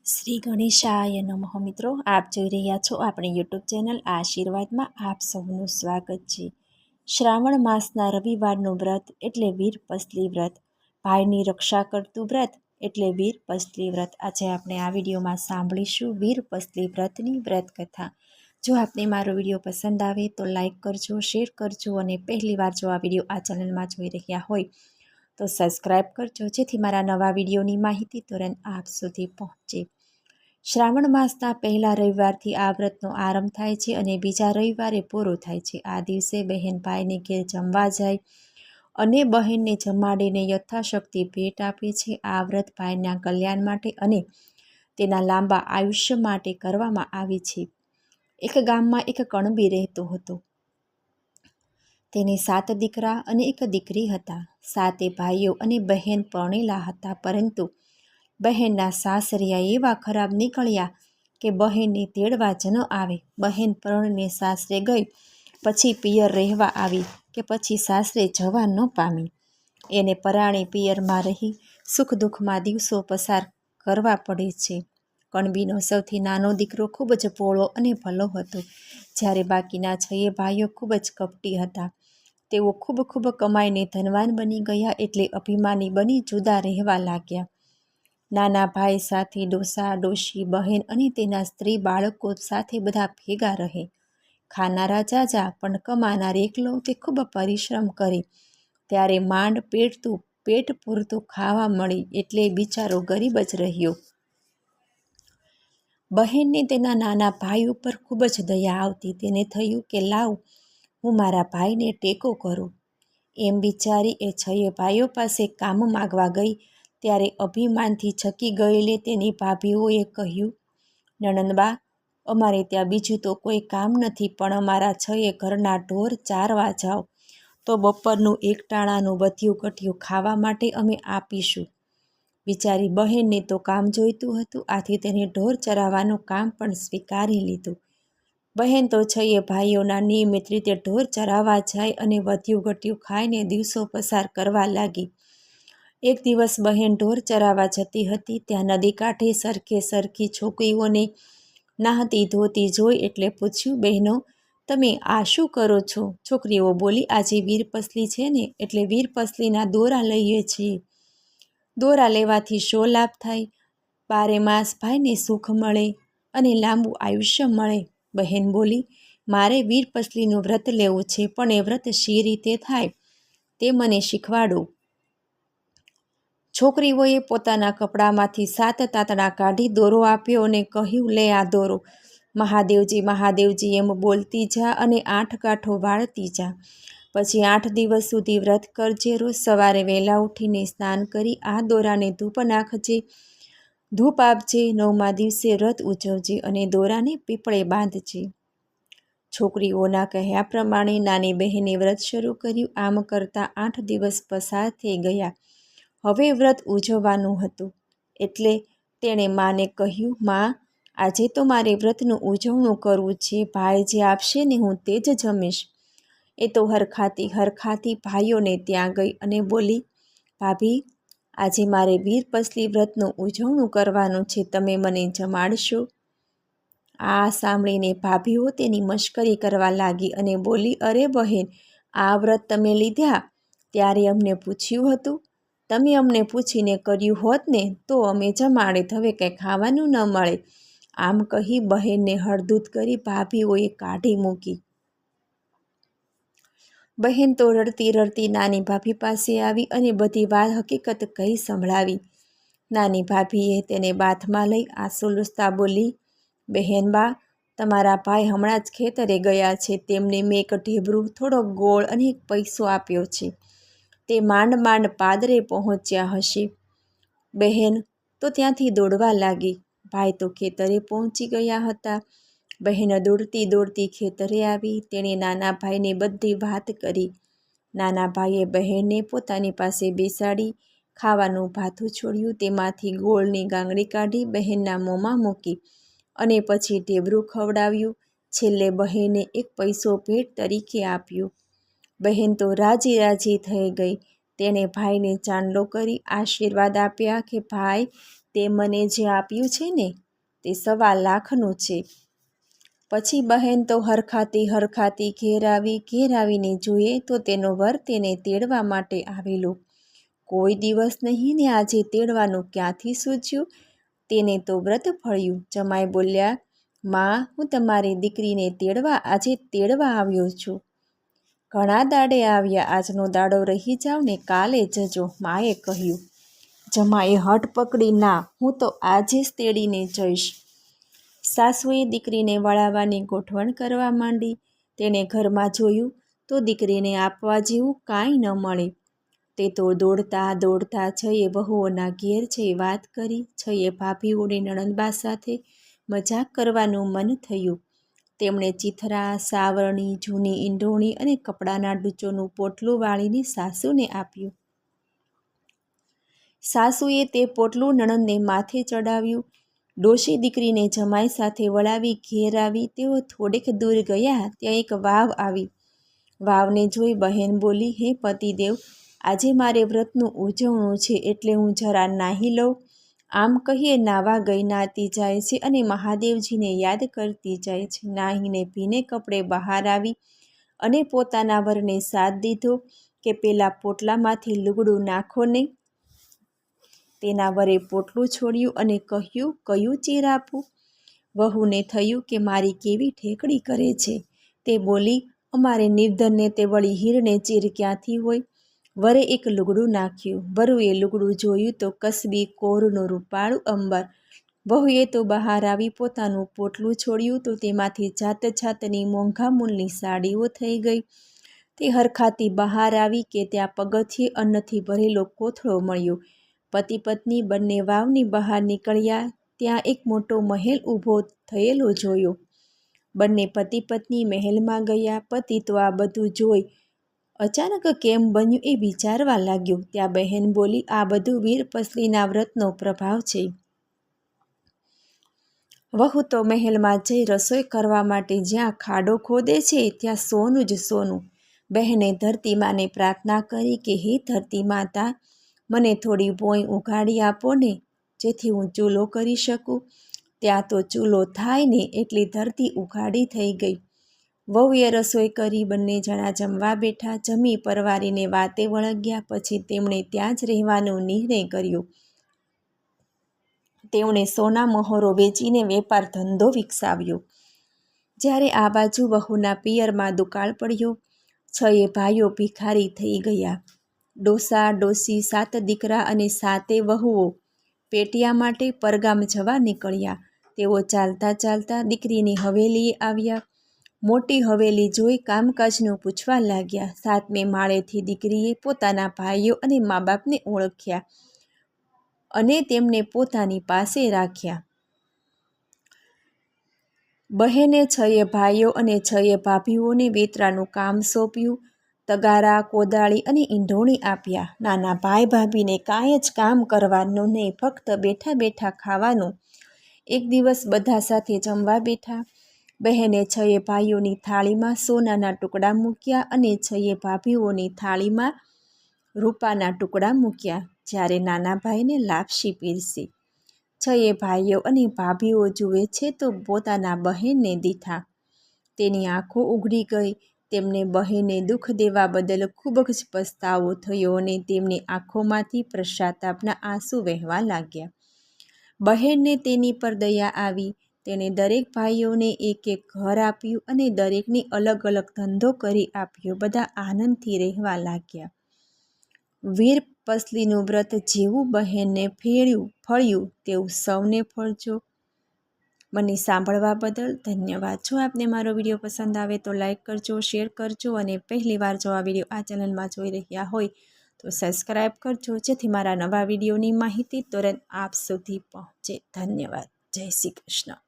શ્રી ગણેશાય નમઃ મિત્રો, આપ જોઈ રહ્યા છો આપણી યુટ્યુબ ચેનલ આશીર્વાદમાં આપ સૌનું સ્વાગત છે। શ્રાવણ માસના રવિવારનું વ્રત એટલે વીરપસલી વ્રત, ભાઈની રક્ષા કરતું વ્રત એટલે વીરપસલી વ્રત। આજે આપણે આ વિડીયોમાં સાંભળીશું વીરપસલી વ્રતની વ્રત કથા। જો આપને મારો વિડીયો પસંદ આવે તો લાઈક કરજો, શેર કરજો અને પહેલીવાર જો આ વિડીયો આ ચેનલમાં જોઈ રહ્યા હોય તો સબસ્ક્રાઈબ કરજો, જેથી મારા નવા વિડીયોની માહિતી તુરંત આપ સુધી પહોંચે। શ્રાવણ માસના પહેલા રવિવારથી આ વ્રતનો આરંભ થાય છે અને બીજા રવિવારે પૂરો થાય છે। આ દિવસે બહેન ભાઈને ઘેર જમવા જાય અને બહેનને જમાડીને યથાશક્તિ ભેટ આપે છે। આ વ્રત ભાઈના કલ્યાણ માટે અને તેના લાંબા આયુષ્ય માટે કરવામાં આવે છે। એક ગામમાં એક કણબી રહેતો હતો। તેને 7 દીકરા અને 1 દીકરી હતા। 7 ભાઈઓ અને બહેન પરણેલા હતા, પરંતુ બહેનના સાસરિયા એવા ખરાબ નીકળ્યા કે બહેનને તેડવા જ ન આવે। બહેન પરણીને સાસરે ગઈ, પછી પિયર રહેવા આવી કે પછી સાસરે જવા ન પામી। એને પરાણે પિયરમાં રહી સુખ દુઃખમાં દિવસો પસાર કરવા પડે છે। કણબીનો સૌથી નાનો દીકરો ખૂબ જ ભોળો અને ભલો હતો, જ્યારે બાકીના 6 ભાઈઓ ખૂબ જ કપટી હતા। તેઓ ખૂબ કમાઈને ધનવાન બની ગયા એટલે અભિમાની બની જુદા રહેવા લાગ્યા। નાના ભાઈ સાથે ડોસા ડોશી, બહેન અને તેના સ્ત્રી બાળકો સાથે બધા ભેગા રહે। ખાનારા જાજા પણ કમાનાર એકલો। તે ખૂબ પરિશ્રમ કરે ત્યારે માંડ પેટ પૂરતું ખાવા મળે, એટલે બિચારો ગરીબ જ રહ્યો। બહેનને તેના નાના ભાઈ ઉપર ખૂબ જ દયા આવતી। તેને થયું કે લાવ હું મારા ભાઈને ટેકો કરું। એમ વિચારી એ 6 ભાઈઓ પાસે કામ માગવા ગઈ ત્યારે અભિમાનથી છકી ગયેલી તેની ભાભીઓએ કહ્યું, નણંદબા, અમારે ત્યાં બીજું તો કોઈ કામ નથી, પણ અમારા 6 ઘરના ઢોર ચારવા જાઓ તો બપોરનું 1 ટાણાનું વધ્યું ઘટ્યું ખાવા માટે અમે આપીશું। બિચારી બહેનને તો કામ જોઈતું હતું, આથી તેને ઢોર ચરાવવાનું કામ પણ સ્વીકારી લીધું। બહેન તો 6 ભાઈઓના નિયમિત રીતે ઢોર ચરાવવા જાય અને વધ્યું ઘટ્યું ખાઈને દિવસો પસાર કરવા લાગી। એક દિવસ બહેન ઢોર ચરાવવા જતી હતી, ત્યાં નદી કાંઠે સરખી છોકરીઓને નહાતી ધોતી જોઈ એટલે પૂછ્યું, બહેનો, તમે આ શું કરો છો? છોકરીઓ બોલી, આજે વીરપસલી છે ને, એટલે વીરપસલીના દોરા લઈએ છીએ। દોરા લેવાથી શો લાભ થાય? 12 માસ ભાઈને સુખ મળે અને લાંબુ આયુષ્ય મળે। બહેન બોલી, મારે વીરપસલીનું વ્રત લેવું છે, પણ એ વ્રત શી રીતે થાય તે મને શીખવાડો। છોકરીઓએ પોતાના કપડામાંથી 7 તાતણા કાઢી દોરો આપ્યો અને કહ્યું, લે આ દોરો, મહાદેવજી મહાદેવજી એમ બોલતી જા અને 8 કાંઠો વાળતી જા। પછી 8 દિવસ સુધી વ્રત કરજે। રોજ સવારે વહેલા ઉઠીને સ્નાન કરી આ દોરાને ધૂપ નાખજે, ધૂપ આપજે। 9મા દિવસે વ્રત ઉજવજે અને દોરાને પીપળે બાંધજે। છોકરીઓના કહ્યા પ્રમાણે નાની બહેને વ્રત શરૂ કર્યું। આમ કરતાં 8 દિવસ પસાર થઈ ગયા। હવે વ્રત ઉજવવાનું હતું, એટલે તેણે માને કહ્યું, માં, આજે તો મારે વ્રતનું ઉજવણું કરવું છે। ભાઈ જે આપશે ને હું તે જ જમીશ। એ તો હરખાતી ભાઈઓને ત્યાં ગઈ અને બોલી, ભાભી, આજે મારે વીરપસલી વ્રતનું ઉજવણું કરવાનું છે, તમે મને જમાડશો? આ સાંભળીને ભાભીઓ તેની મશ્કરી કરવા લાગી અને બોલી, અરે બહેન, આ વ્રત તમે લીધા ત્યારે અમને પૂછ્યું હતું? તમે અમને પૂછીને કર્યું હોત ને તો અમે જમાડેત, હવે કંઈ ખાવાનું ન મળે। આમ કહી બહેનને હળધૂત કરી ભાભીઓએ કાઢી મૂકી। બહેન તો રડતી નાની ભાભી પાસે આવી અને બધી વાત હકીકત કહી સંભળાવી। નાની ભાભીએ તેને બાથમાં લઈ આંસુ લૂછતા બોલી, બહેનબા, તમારા ભાઈ હમણાં જ ખેતરે ગયા છે, તેમને મેં 1 ઢેબરું, થોડો ગોળ અને 1 પૈસો આપ્યો છે। તે માંડ પાદરે પહોંચ્યા હશે। બહેન તો ત્યાંથી દોડવા લાગી। ભાઈ તો ખેતરે પહોંચી ગયા હતા। બહેન દોડતી ખેતરે આવી। તેણે નાના ભાઈને બધી વાત કરી। નાના ભાઈએ બહેનને પોતાની પાસે બેસાડી ખાવાનું ભાથું છોડ્યું, તેમાંથી ગોળની ગાંગડી કાઢી બહેનના મોંમાં મૂકી અને પછી ઢેબરું ખવડાવ્યું। છેલ્લે બહેને 1 પૈસો ભેટ તરીકે આપ્યો। બહેન તો રાજી થઈ ગઈ। તેણે ભાઈને ચાંદલો કરી આશીર્વાદ આપ્યા કે ભાઈ, તે મને જે આપ્યું છે ને તે 1.25 લાખનું છે. પછી બહેન તો હરખાતી ઘેર આવીને જોઈએ તો તેનો વર તેને તેડવા માટે આવેલો. કોઈ દિવસ નહીં ને આજે તેડવાનું ક્યાંથી સૂઝ્યું? તેને તો વ્રત ફળ્યું. જમાઈ બોલ્યા, માં, હું તમારી દીકરીને આજે તેડવા આવ્યો છું. ઘણા દાડે આવ્યા, આજનો દાડો રહી જાવ ને કાલે જજો, માએ કહ્યું. જમાઈએ હઠ પકડી, ના, હું તો આજે જ તેડીને જઈશ. સાસુએ દીકરીને વળાવવાની ગોઠવણ કરવા માંડી. તેણે ઘરમાં જોયું તો દીકરીને આપવા જેવું કાંઈ ન મળે. તે તો દોડતા છઈએ વહુઓના ઘેર જઈ વાત કરી. છઈએ ભાભીઓની નણંદબા સાથે મજાક કરવાનું મન થયું. તેમણે ચીથરા, સાવરણી, જૂની ઈંઢોણી અને કપડાના ડૂચોનું પોટલું વાળીને સાસુને આપ્યું. સાસુએ તે પોટલું નણંદને માથે ચડાવ્યું. ડોશી દીકરીને જમાઈ સાથે વળાવી ઘેર આવી. તેઓ થોડેક દૂર ગયા ત્યાં એક વાવ આવી. વાવને જોઈ બહેન બોલી, હે પતિદેવ, આજે મારે વ્રતનું ઉજવણું છે એટલે હું જરા નાહી લઉં. આમ કહીએ નાવા ગઈ નાતી જાય છે અને મહાદેવજીને યાદ કરતી જાય છે. નાહીને ભીને કપડે બહાર આવી અને પોતાના વરને સાથ દીધો કે પેલા પોટલામાંથી લુગડું નાખો ને. તેના વરે પોટલું છોડ્યું અને કહ્યું, કયું ચીર આપું? વહુને થયું કે મારી કેવી ઠેકડી કરે છે. તે બોલી, અમારે નિર્ધનને તે વળી હીરને ચીર ક્યાંથી હોય? વરે એક લુગડું નાખ્યું. વરુએ લુગડું જોયું તો કસબી કોરનું રૂપાળું અંબર. વહુએ તો બહાર આવી પોતાનું પોટલું છોડ્યું તો તેમાંથી જાતની મોંઘા મૂલની સાડીઓ થઈ ગઈ. તે હરખાતી બહાર આવી કે ત્યાં પગથિયે અન્નથી ભરેલો કોથળો મળ્યો. પતિ પત્ની બંને વાવની બહાર નીકળ્યા. ત્યાં એક મોટો મહેલ ઊભો થયેલો જોયો. બંને પતિ પત્ની મહેલમાં ગયા. પતિ તો આ બધું જોઈ અચાનક કેમ બન્યું એ વિચારવા લાગ્યો. ત્યાં બહેન બોલી, આ બધું વીરપસલીના વ્રતનો પ્રભાવ છે. વહુ તો મહેલમાં જઈ રસોઈ કરવા માટે જ્યાં ખાડો ખોદે છે ત્યાં સોનું જ સોનું. બહેને ધરતી માને પ્રાર્થના કરી કે હે ધરતી માતા, મને થોડી ભોંય ઉઘાડી આપો ને, જેથી હું ચૂલો કરી શકું. ત્યાં તો ચૂલો થાય ને એટલી ધરતી ઉઘાડી થઈ ગઈ. વહુએ રસોઈ કરી. બંને જણા જમવા બેઠા. જમી પરવારીને વાતે વળગ્યા. પછી તેમણે ત્યાં જ રહેવાનો નિર્ણય કર્યો. તેમણે સોના મહોરો વેચીને વેપાર ધંધો વિકસાવ્યો. જ્યારે આ બાજુ વહુના પિયરમાં દુકાળ પડ્યો. 6 ભાઈઓ ભિખારી થઈ ગયા. ડોસા ડોસી 7 દીકરા અને 7 વહુઓ પેટિયા માટે પરગામ જવા નીકળ્યા. તેઓ ચાલતા દીકરીની હવેલીએ આવ્યા. મોટી હવેલી જોઈ કામકાજનું પૂછવા લાગ્યા. 7મે માળેથી દીકરીએ પોતાના ભાઈઓ અને મા બાપને ઓળખ્યા અને તેમને પોતાની પાસે રાખ્યા. બહેને 6 ભાઈઓ અને 6 ભાભીઓને વેતરાનું કામ સોંપ્યું. તગારા, કોદાળી અને ઈંઢોણી આપ્યા. નાના ભાઈ ભાભીને કાંઈ જ કામ કરવાનું નહીં, ફક્ત બેઠા ખાવાનું. એક દિવસ બધા સાથે જમવા બેઠા. બહેને 6 ભાઈઓની થાળીમાં સોનાના ટુકડા મૂક્યા અને 6 ભાભીઓની થાળીમાં રૂપાના ટુકડા મૂક્યા. જ્યારે નાના ભાઈને લાપસી પીરસી. 6 ભાઈઓ અને ભાભીઓ જુએ છે તો પોતાના બહેનને દીઠા. તેની આંખો ઉઘડી ગઈ. તેમને બહેને દુઃખ દેવા બદલ ખૂબ જ પસ્તાવો થયો અને તેમની આંખોમાંથી પશ્ચાતાપના આંસુ વહેવા લાગ્યા. બહેનને તેની પર દયા આવી. તેણે દરેક ભાઈઓને એક ઘર આપ્યું અને દરેકને અલગ ધંધો કરી આપ્યો. બધા આનંદથી રહેવા લાગ્યા. વીરપસલીનું વ્રત જેવું બહેનને ફળ્યું તેવું સૌને ફળજો. મને સાંભળવા બદલ ધન્યવાદ. જો આપને મારો વિડીયો પસંદ આવે તો લાઈક કરજો, શેર કરજો અને પહેલીવાર જો આ વિડીયો આ ચેનલમાં જોઈ રહ્યા હોય તો સબસ્ક્રાઈબ કરજો, જેથી મારા નવા વિડીયોની માહિતી તુરંત આપ સુધી પહોંચે. ધન્યવાદ. જય શ્રી કૃષ્ણ.